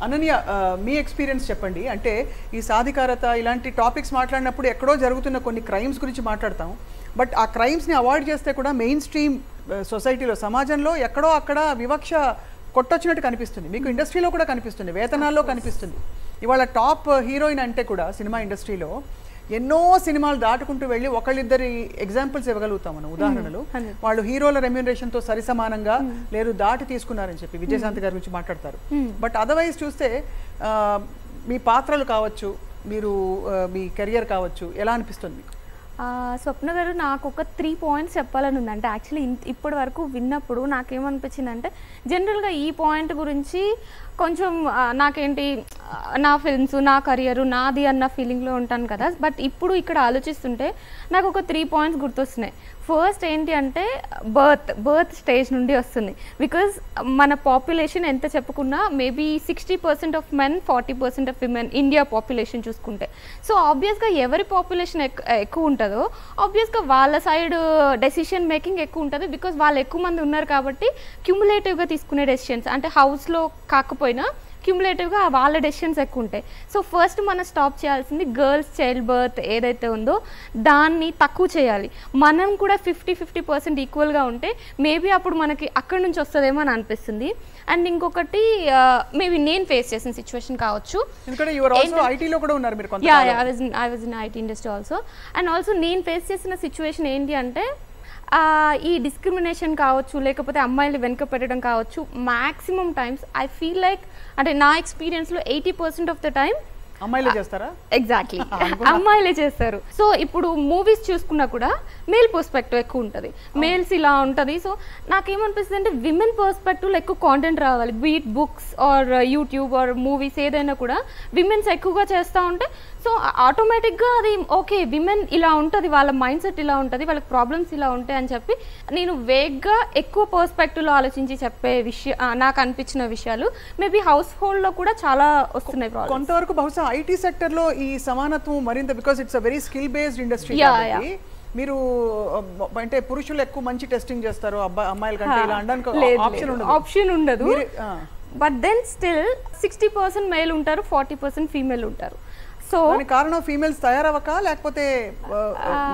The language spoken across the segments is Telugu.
అనన్య, మీ ఎక్స్పీరియన్స్ చెప్పండి. అంటే ఈ సాధికారత ఇలాంటి టాపిక్స్ మాట్లాడినప్పుడు ఎక్కడో జరుగుతున్న కొన్ని క్రైమ్స్ గురించి మాట్లాడతాం. బట్ ఆ క్రైమ్స్ని అవాయిడ్ చేస్తే కూడా మెయిన్ స్ట్రీమ్ సొసైటీలో, సమాజంలో ఎక్కడో అక్కడ వివక్ష కొట్టొచ్చినట్టు కనిపిస్తుంది. మీకు ఇండస్ట్రీలో కూడా కనిపిస్తుంది, వేతనాల్లో కనిపిస్తుంది. ఇవాళ టాప్ హీరోయిన్ అంటే కూడా సినిమా ఇండస్ట్రీలో ఎన్నో సినిమాలు దాటుకుంటూ వెళ్ళి ఒకళ్ళిద్దరి ఎగ్జాంపుల్స్ ఇవ్వగలుగుతాం మనం, ఉదాహరణలు. వాళ్ళు హీరోల రెమ్యూనరేషన్తో సరిసమానంగా లేరు దాటి తీసుకున్నారని చెప్పి విజయశాంతి గారి గురించి మాట్లాడతారు. బట్ అదర్వైజ్ చూస్తే మీ పాత్రలు కావచ్చు, మీరు మీ కెరియర్ కావచ్చు, ఎలా అనిపిస్తుంది మీకు? స్వప్న గారు, నాకు ఒక 3 పాయింట్స్ చెప్పాలని ఉంది. అంటే యాక్చువల్లీ ఇప్పటి వరకు విన్నప్పుడు నాకేమనిపించింది అంటే, జనరల్గా ఈ పాయింట్ గురించి కొంచెం నాకేంటి, నా ఫిల్మ్స్, నా కెరియర్ నాది అన్న ఫీలింగ్లో ఉంటాను కదా. బట్ ఇప్పుడు ఇక్కడ ఆలోచిస్తుంటే నాకు ఒక 3 పాయింట్స్ గుర్తొస్తున్నాయి. ఫస్ట్ ఏంటి అంటే, బర్త్ స్టేజ్ నుండి వస్తుంది. బికాజ్ మన పాపులేషన్ ఎంత చెప్పుకున్నా maybe 60% of men, 40% of women, India population చూసుకుంటే. సో ఆబ్వియస్గా ఎవరి పాపులేషన్ ఎక్కువ ఉంటుందో ఆబ్వియస్గా వాళ్ళ సైడ్ డెసిషన్ మేకింగ్ ఎక్కువ ఉంటుంది. బికాజ్ వాళ్ళు ఎక్కువ మంది ఉన్నారు కాబట్టి క్యుములేటివ్గా తీసుకునే డెసిషన్స్, అంటే హౌస్లో కాకపోయినా క్యుములేటివ్గా వాళ్ళ డెసిషన్స్ ఎక్కువ ఉంటాయి. సో ఫస్ట్ మనం స్టాప్ చేయాల్సింది గర్ల్స్ చైల్డ్ బర్త్ ఏదైతే ఉందో దాన్ని తక్కువ చేయాలి. మనం కూడా 50% ఈక్వల్గా ఉంటే మేబీ అప్పుడు మనకి అక్కడి నుంచి వస్తుందేమో అని అనిపిస్తుంది. అండ్ ఇంకొకటి, మేబీ నేను ఫేస్ చేసిన సిచ్యువేషన్ కావచ్చు. I was in IT industry also. And also నేను ఫేస్ చేసిన సిచ్యువేషన్ ఏంటి అంటే, ఈ డిస్క్రిమినేషన్ కావచ్చు, లేకపోతే అమ్మాయిలు వెనుక పెట్టడం కావచ్చు, maximum times I feel like, అంటే నా ఎక్స్పీరియన్స్లో 80% ఆఫ్ ద టైం అమ్మాయిలే చేస్తారా? ఎగ్జాక్ట్లీ, అమ్మాయిలే చేస్తారు. సో ఇప్పుడు మూవీస్ చూసుకున్నా కూడా మేల్ పర్స్పెక్టివ్ ఎక్కువ ఉంటుంది, మేల్స్ ఇలా ఉంటుంది. సో నాకేమనిపిస్తుంది అంటే, విమెన్ పర్స్పెక్టివ్లో ఎక్కువ కాంటెంట్ రావాలి. Be it books or YouTube or movies ఏదైనా కూడా విమెన్స్ ఎక్కువగా చేస్తూ ఉంటే, సో ఆటోమేటిక్గా అది ఓకే, విమెన్ ఇలా ఉంటుంది, వాళ్ళ మైండ్ సెట్ ఇలా ఉంటుంది, వాళ్ళకి ప్రాబ్లమ్స్ ఇలా ఉంటాయి అని చెప్పి నేను వేగ్గా ఎక్కువ పర్స్పెక్టివ్లో ఆలోచించి చెప్పే నాకు అనిపించిన విషయాలు మేబీ హౌస్ హోల్డ్లో కూడా చాలా వస్తున్నాయి ప్రాబ్లమ్స్. కొంతవరకు బహుశా ఐటీ సెక్టర్లో ఈ సమానత్వం మరింత, because it's a very skill based industry. మీరు అంటే పురుషులు ఎక్కువ మంచి టెస్టింగ్ చేస్తారు, అమ్మాయిల కంటే ఇలా అనడానికి ఆప్షన్ ఉండదు. బట్ దెన్ స్టిల్ 60% మేల్ ఉంటారు, 40% ఫీమేల్ ఉంటారు. సో కారణం ఫీమేల్స్ తయారవక, లేకపోతే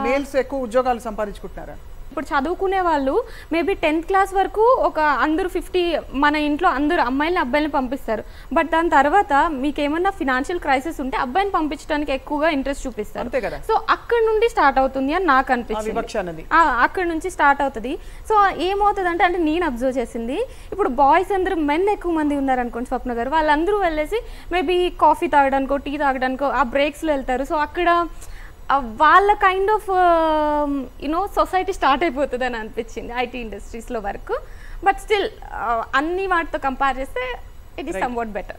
మేల్స్ ఎక్కువ ఉద్యోగాలు సంపాదించుకుంటున్నారా? ఇప్పుడు చదువుకునే వాళ్ళు మేబీ 10th క్లాస్ వరకు ఒక అందరూ 50 మన ఇంట్లో అందరూ అమ్మాయిలని అబ్బాయిని పంపిస్తారు. బట్ దాని తర్వాత మీకు ఏమన్నా ఫినాన్షియల్ క్రైసిస్ ఉంటే అబ్బాయిని పంపించడానికి ఎక్కువగా ఇంట్రెస్ట్ చూపిస్తారు. సో అక్కడ నుండి స్టార్ట్ అవుతుంది అని నాకు అనిపించింది. అక్కడ నుంచి స్టార్ట్ అవుతుంది. సో ఏమవుతుంది అంటే నేను అబ్జర్వ్ చేసింది, ఇప్పుడు బాయ్స్ అందరూ మెన్ ఎక్కువ మంది ఉన్నారు అనుకోండి స్వప్న గారు, వాళ్ళందరూ వెళ్ళేసి మేబీ కాఫీ తాగడానికో టీ తాగడానికో ఆ బ్రేక్స్లో వెళ్తారు. సో అక్కడ వాళ్ళ కైండ్ ఆఫ్ సొసైటీ స్టార్ట్ అయిపోతుంది అని అనిపించింది ఐటీ ఇండస్ట్రీస్లో వరకు. బట్ స్టిల్ అన్ని వాటితో కంపేర్ చేస్తే ఇట్ ఈస్ సమ్వాట్ బెటర్.